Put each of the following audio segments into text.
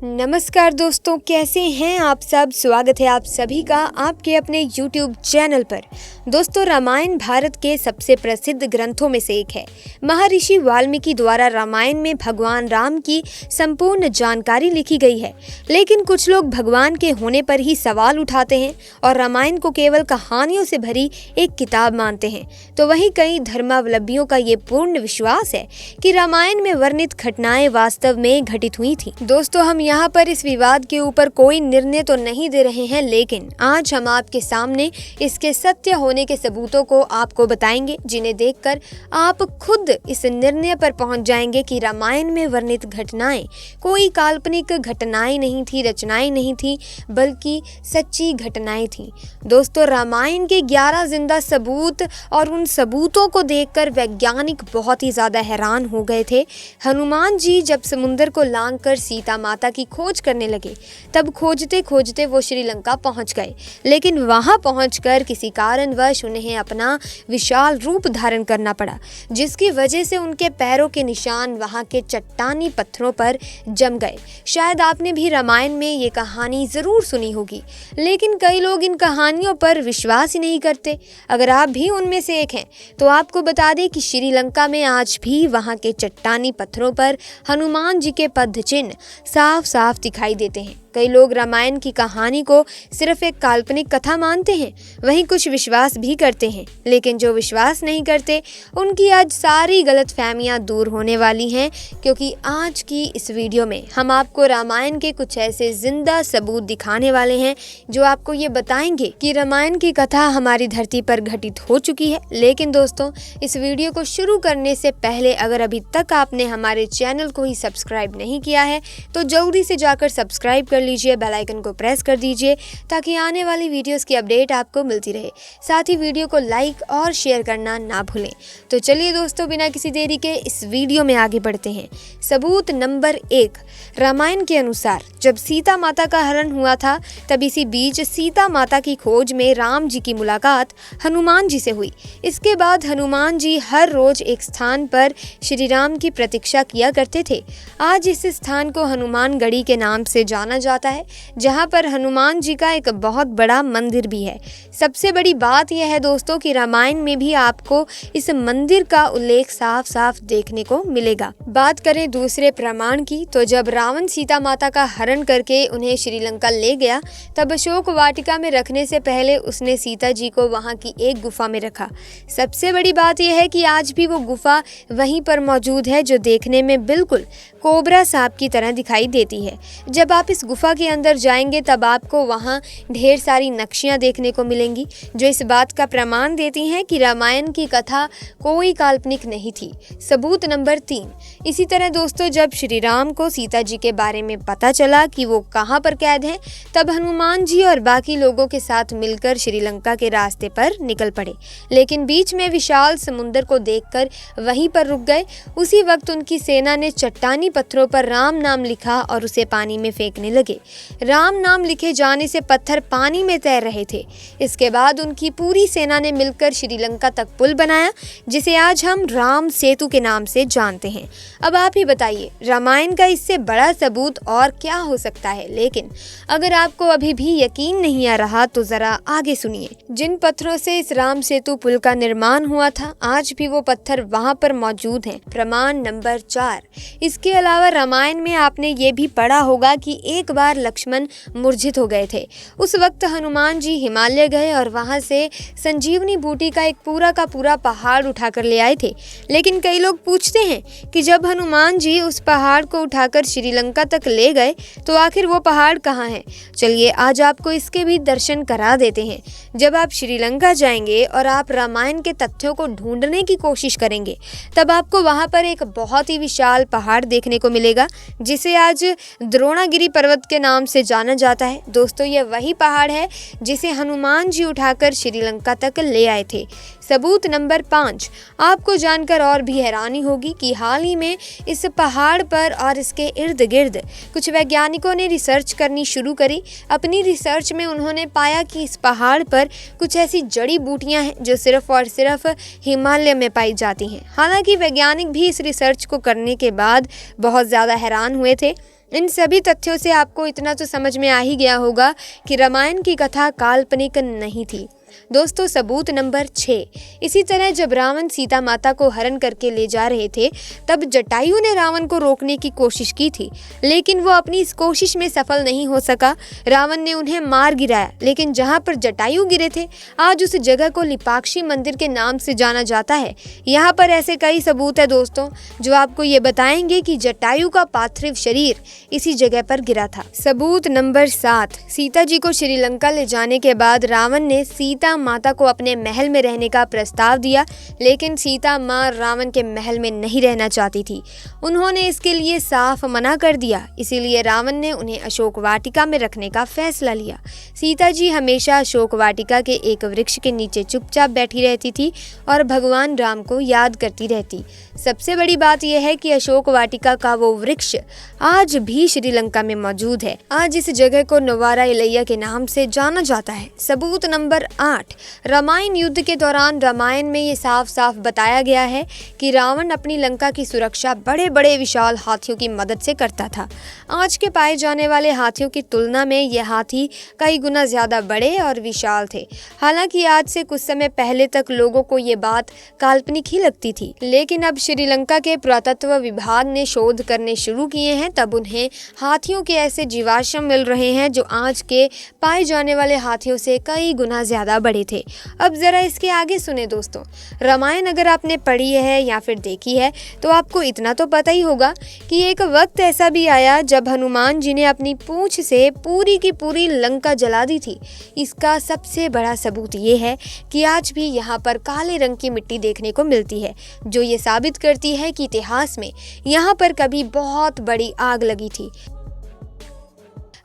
नमस्कार दोस्तों, कैसे हैं आप सब। स्वागत है आप सभी का आपके अपने YouTube चैनल पर। दोस्तों, रामायण भारत के सबसे प्रसिद्ध ग्रंथों में से एक है। महर्षि वाल्मीकि द्वारा रामायण में भगवान राम की संपूर्ण जानकारी लिखी गई है, लेकिन कुछ लोग भगवान के होने पर ही सवाल उठाते हैं और रामायण को केवल कहानियों से भरी एक किताब मानते हैं। तो वहीं कई धर्मावलंबियों का ये पूर्ण विश्वास है कि रामायण में वर्णित घटनाएं वास्तव में घटित हुई थी। दोस्तों, हम यहाँ पर इस विवाद के ऊपर कोई निर्णय तो नहीं दे रहे हैं, लेकिन आज हम आपके सामने इसके सत्य होने के सबूतों को आपको बताएंगे, जिन्हें देखकर आप खुद इस निर्णय पर पहुंच जाएंगे कि रामायण में वर्णित घटनाएं कोई काल्पनिक घटनाएं नहीं थी, रचनाएं नहीं थी, बल्कि सच्ची घटनाएं थी। दोस्तों, रामायण के 11 जिंदा सबूत और उन सबूतों को देखकर वैज्ञानिक बहुत ही ज्यादा हैरान हो गए थे। हनुमान जी जब समुद्र को लांघकर सीता माता की खोज करने लगे, तब खोजते खोजते वो श्रीलंका पहुंच गए, लेकिन वहां पहुंचकर किसी कारणवश उन्हें अपना विशाल रूप धारण करना पड़ा, जिसकी वजह से उनके पैरों के निशान वहां के चट्टानी पत्थरों पर जम गए। शायद आपने भी रामायण में ये कहानी जरूर सुनी होगी, लेकिन कई लोग इन कहानियों पर विश्वास ही नहीं करते। अगर आप भी उनमें से एक हैं, तो आपको बता दें कि श्रीलंका में आज भी वहां के चट्टानी पत्थरों पर हनुमान जी के पद चिन्ह साफ साफ दिखाई देते हैं। कई लोग रामायण की कहानी को सिर्फ एक काल्पनिक कथा मानते हैं, वहीं कुछ विश्वास भी करते हैं, लेकिन जो विश्वास नहीं करते उनकी आज सारी गलतफहमियां दूर होने वाली हैं, क्योंकि आज की इस वीडियो में हम आपको रामायण के कुछ ऐसे जिंदा सबूत दिखाने वाले हैं जो आपको ये बताएंगे कि रामायण की कथा हमारी धरती पर घटित हो चुकी है। लेकिन दोस्तों, इस वीडियो को शुरू करने से पहले अगर अभी तक आपने हमारे चैनल को ही सब्सक्राइब नहीं किया है, तो जल्दी से जाकर सब्सक्राइब कर लीजिए, बेल आइकन को प्रेस कर दीजिए, ताकि आने वाली वीडियोस की अपडेट आपको मिलती रहे। साथ ही वीडियो को लाइक और शेयर करना ना भूलें। तो चलिए दोस्तों, बिना किसी देरी के इस वीडियो में आगे बढ़ते हैं। सबूत नंबर 1, रामायण के अनुसार जब सीता माता का हरण हुआ था, तब इसी बीच सीता माता की खोज में राम जी की मुलाकात हनुमान जी से हुई। इसके बाद हनुमान जी हर रोज एक स्थान पर श्री राम की प्रतीक्षा किया करते थे। आज इस स्थान को हनुमान गढ़ी के नाम से जाना जाता है, जहां पर हनुमान जी का एक बहुत बड़ा मंदिर भी है। सबसे बड़ी बात यह है दोस्तों कि रामायण में भी आपको इस मंदिर का उल्लेख साफ साफ देखने को मिलेगा। बात करें दूसरे प्रमाण की, तो जब रावण सीता माता का हरण करके उन्हें श्रीलंका ले गया, तब अशोक वाटिका में रखने से पहले उसने सीता जी को वहां की एक गुफा में रखा। सबसे बड़ी बात यह है कि आज भी वो गुफा वहीं पर मौजूद है, जो देखने में बिल्कुल कोबरा सांप की तरह दिखाई देती है। जब आप इस गुफा के अंदर जाएंगे, तब आपको वहां ढेर सारी नक्शियां देखने को मिलेंगी, जो इस बात का प्रमाण देती हैं कि रामायण की कथा कोई काल्पनिक नहीं थी। सबूत नंबर 3, इसी तरह दोस्तों, जब श्री राम को सीता जी के बारे में पता चला कि वो कहां पर कैद हैं, तब हनुमान जी और बाकी लोगों के साथ मिलकर श्रीलंका के रास्ते पर निकल पड़े, लेकिन बीच में विशाल समुद्र को देखकर वहीं पर रुक गए। उसी वक्त उनकी सेना ने चट्टानी पत्थरों पर राम नाम लिखा और उसे पानी में फेंकने लगे। राम नाम लिखे जाने से पत्थर पानी में तैर रहे थे। इसके बाद उनकी पूरी सेना ने मिलकर श्रीलंका तक पुल बनाया, जिसे आज हम राम सेतु के नाम से जानते हैं। अब आप ही बताइए, रामायण का इससे बड़ा सबूत और क्या हो सकता है। लेकिन अगर आपको अभी भी यकीन नहीं आ रहा, तो जरा आगे सुनिए। जिन पत्थरों से इस राम सेतु पुल का निर्माण हुआ था, आज भी वो पत्थर वहां पर मौजूद हैं। प्रमाण नंबर 4, इसके अलावा रामायण में आपने ये भी पढ़ा होगा कि एक बार लक्ष्मण मूर्छित हो गए थे। उस वक्त हनुमान जी हिमालय गए और वहां से संजीवनी बूटी का एक पूरा का पूरा पहाड़ उठाकर ले आए थे। लेकिन कई लोग पूछते हैं कि जब हनुमान जी उस पहाड़ को उठाकर श्रीलंका तक ले गए, तो आखिर वो पहाड़ कहाँ है। चलिए आज आपको इसके भी दर्शन करा देते हैं। जब आप श्रीलंका जाएंगे और आप रामायण के तथ्यों को ढूंढने की कोशिश करेंगे, तब आपको वहां पर एक बहुत ही विशाल पहाड़ देखने को मिलेगा, जिसे आज द्रोणागिरी पर्वत के नाम से जाना जाता है। दोस्तों, ये वही पहाड़ है जिसे हनुमान जी उठाकर श्रीलंका तक ले आए थे। सबूत नंबर 5, आपको जानकर और भी हैरानी होगी कि हाल ही में इस पहाड़ पर और इसके इर्द गिर्द कुछ वैज्ञानिकों ने रिसर्च करनी शुरू करी। अपनी रिसर्च में उन्होंने पाया कि इस पहाड़ पर कुछ ऐसी जड़ी बूटियां हैं जो सिर्फ और सिर्फ हिमालय में पाई जाती हैं। हालांकि वैज्ञानिक भी इस रिसर्च को करने के बाद बहुत ज़्यादा हैरान हुए थे। इन सभी तथ्यों से आपको इतना तो समझ में आ ही गया होगा कि रामायण की कथा काल्पनिक नहीं थी। दोस्तों, सबूत नंबर 6, इसी तरह जब रावण सीता माता को हरण करके ले जा रहे थे तब जटायु ने रावण को रोकने की कोशिश की थी, लेकिन वो अपनी इस कोशिश में सफल नहीं हो सका। रावण ने उन्हें मार गिराया, लेकिन जहां पर जटायु गिरे थे आज उस जगह को लिपाक्षी मंदिर के नाम से जाना जाता है। यहाँ पर ऐसे कई सबूत है दोस्तों जो आपको ये बताएंगे कि जटायु का पार्थिव शरीर इसी जगह पर गिरा था। सबूत नंबर 7, सीता जी को श्रीलंका ले जाने के बाद रावण ने सीता माता को अपने महल में रहने का प्रस्ताव दिया, लेकिन सीता माँ रावण के महल में नहीं रहना चाहती थी। उन्होंने इसके लिए साफ मना कर दिया, इसीलिए रावण ने उन्हें अशोक वाटिका में रखने का फैसला लिया। सीता जी हमेशा अशोक वाटिका के एक वृक्ष के नीचे चुपचाप बैठी रहती थी और भगवान राम को याद करती रहती। सबसे बड़ी बात यह है कि अशोक वाटिका का वो वृक्ष आज भी श्रीलंका में मौजूद है। आज इस जगह को नवारा इलैया के नाम से जाना जाता है। सबूत नंबर 8, रामायण युद्ध के दौरान रामायण में ये साफ साफ बताया गया है कि रावण अपनी लंका की सुरक्षा बड़े बड़े विशाल हाथियों की मदद से करता था। आज के पाए जाने वाले हाथियों की तुलना में ये हाथी कई गुना ज्यादा बड़े और विशाल थे। हालांकि आज से कुछ समय पहले तक लोगों को ये बात काल्पनिक ही लगती थी, लेकिन अब श्रीलंका के पुरातत्व विभाग ने शोध करने शुरू किए हैं, तब उन्हें हाथियों के ऐसे जीवाश्म मिल रहे हैं जो आज के पाए जाने वाले हाथियों से कई गुना ज्यादा बड़े थे। अब जरा इसके आगे सुने दोस्तों। रामायण अगर आपने पढ़ी है या फिर देखी है तो आपको इतना तो पता ही होगा कि एक वक्त ऐसा भी आया जब हनुमान जी ने अपनी पूंछ से पूरी की पूरी लंका जला दी थी। इसका सबसे बड़ा सबूत ये है कि आज भी यहाँ पर काले रंग की मिट्टी देखने को मिलती है, जो ये साबित करती है कि इतिहास में यहाँ पर कभी बहुत बड़ी आग लगी थी।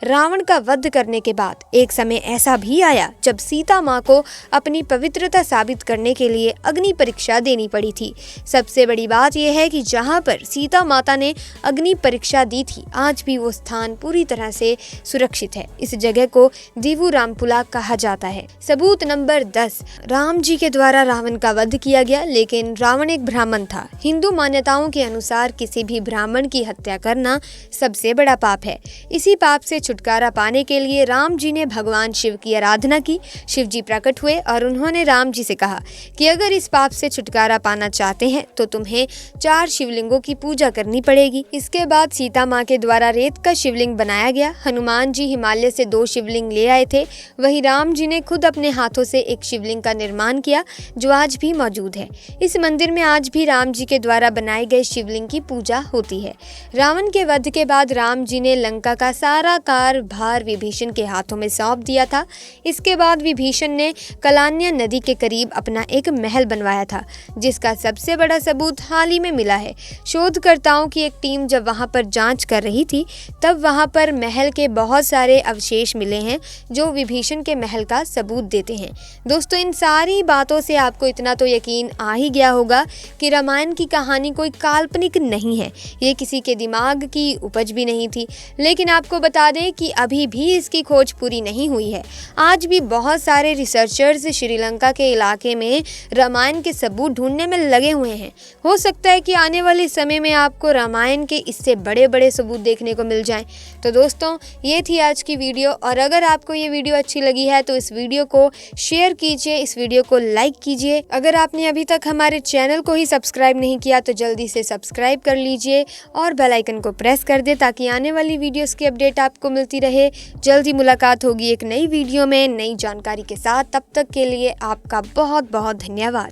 रावण का वध करने के बाद एक समय ऐसा भी आया जब सीता माँ को अपनी पवित्रता साबित करने के लिए अग्नि परीक्षा देनी पड़ी थी। सबसे बड़ी बात यह है कि जहाँ पर सीता माता ने अग्नि परीक्षा दी थी आज भी वो स्थान पूरी तरह से सुरक्षित है। इस जगह को दीवू रामपुला कहा जाता है। सबूत नंबर 10, राम जी के द्वारा रावण का वध किया गया, लेकिन रावण एक ब्राह्मण था। हिंदू मान्यताओं के अनुसार किसी भी ब्राह्मण की हत्या करना सबसे बड़ा पाप है। इसी पाप से छुटकारा पाने के लिए राम जी ने भगवान शिव की आराधना की। शिव जी प्रकट हुए और उन्होंने राम जी से कहा कि अगर इस पाप से छुटकारा पाना चाहते हैं तो तुम्हें 4 शिवलिंगों की पूजा करनी पड़ेगी। इसके बाद सीता माँ के द्वारा रेत का शिवलिंग बनाया गया। हनुमान जी हिमालय से 2 शिवलिंग ले आए थे, वहीं राम जी ने खुद अपने हाथों से एक शिवलिंग का निर्माण किया जो आज भी मौजूद है। इस मंदिर में आज भी राम जी के द्वारा बनाए गए शिवलिंग की पूजा होती है। रावण के वध के बाद राम जी ने लंका का सारा भार विभीषण के हाथों में सौंप दिया था। इसके बाद विभीषण ने कलान्या नदी के करीब अपना एक महल बनवाया था, जिसका सबसे बड़ा सबूत हाल ही में मिला है। शोधकर्ताओं की एक टीम जब वहां पर जांच कर रही थी तब वहां पर महल के बहुत सारे अवशेष मिले हैं जो विभीषण के महल का सबूत देते हैं। दोस्तों, इन सारी बातों से आपको इतना तो यकीन आ ही गया होगा कि रामायण की कहानी कोई काल्पनिक नहीं है, ये किसी के दिमाग की उपज भी नहीं थी। लेकिन आपको बता दें कि अभी भी इसकी खोज पूरी नहीं हुई है। आज भी बहुत सारे रिसर्चर्स श्रीलंका के इलाके में रामायण के सबूत ढूंढने में लगे हुए हैं। हो सकता है कि आने वाले समय में आपको रामायण के इससे बड़े बड़े सबूत देखने को मिल जाएं। तो दोस्तों, ये थी आज की वीडियो, और अगर आपको ये वीडियो अच्छी लगी है तो इस वीडियो को शेयर कीजिए, इस वीडियो को लाइक कीजिए। अगर आपने अभी तक हमारे चैनल को ही सब्सक्राइब नहीं किया तो जल्दी से सब्सक्राइब कर लीजिए और बेल आइकन को प्रेस कर दे ताकि आने वाली वीडियोस की अपडेट आपको मिलती रहे। जल्दी मुलाकात होगी एक नई वीडियो में नई जानकारी के साथ। तब तक के लिए आपका बहुत बहुत धन्यवाद।